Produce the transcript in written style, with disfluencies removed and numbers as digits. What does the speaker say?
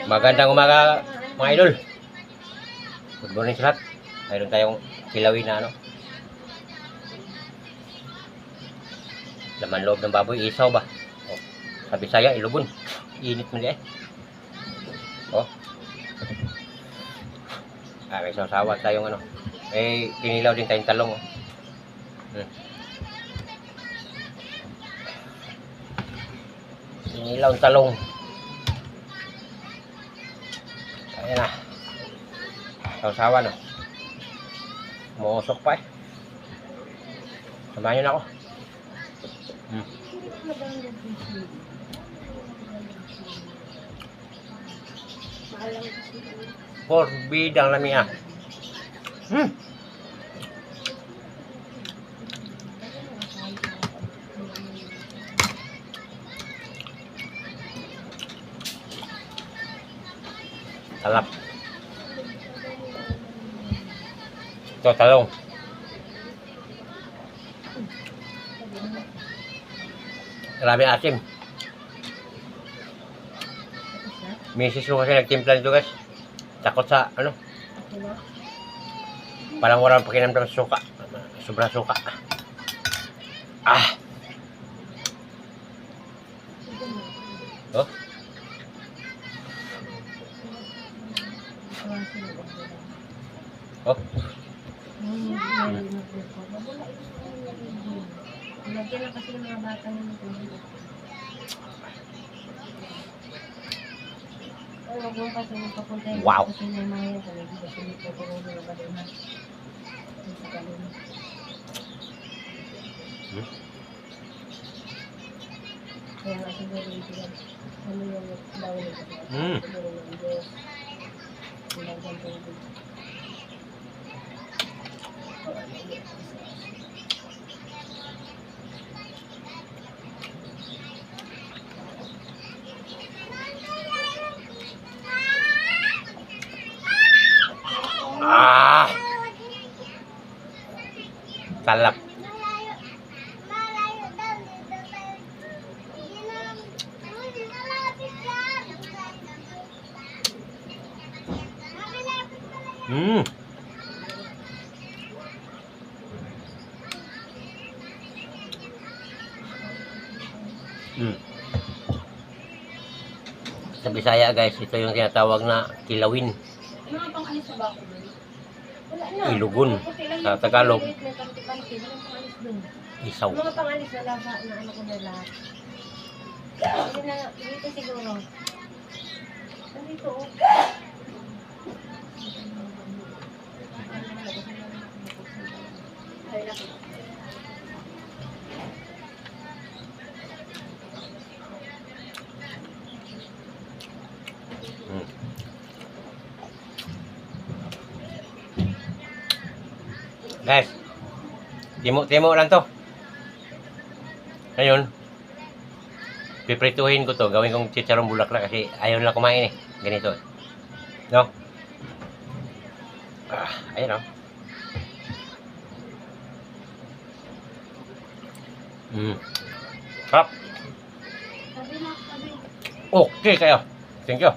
Magandang umaga mga idol. Good morning sa lahat. Mayroon tayong kilawin na ano. Laman loob ng baboy, isaw ba? Oh, sa Bisaya, ilugon. Init mo di eh. Oh. May sasawa tayong ano. Kinilaw din tayong talong. Oh. Kinilaw ang talong. Ayan na. Sawa no. Muusok pa eh. Samahan nyo na ako. Bidang lami ah. Sarap. Ito talong. Grabe asim. Misis ko kasi nagtimpla nito guys. Takot sa ano. Parang walang pakinamdam sa suka. Sobrang suka. Ah. Oh. Oh. Lagyan lang kasi ng mga bata nito. Huwag mo kasi magpapunta yung wow. kasi may mga yan talaga kasi nito ko rin yung balunan. Sa balunan. Kaya nga siguro ito yan. Ano yung bawal ito? Siguro yung Diyos. Ilagyan ko ito. Ah. Salap. Sa Bisaya guys, ito yung tinatawag na kilawin. Mga pang-alis na ba ako doon? Wala na. Ilugon. Sa Tagalog, isaw. Mga pang-alis na lasa na ano ko na lahat. Dito siguro. Nandito oh. Ay, naku. Guys, timo lang to. Ngayon, piprituhin ko to. Gawin kong chicharong bulaklak kasi ayaw nila kumain eh. Ganito. No? Ayan o. Sarap. Okay kayo. Thank you.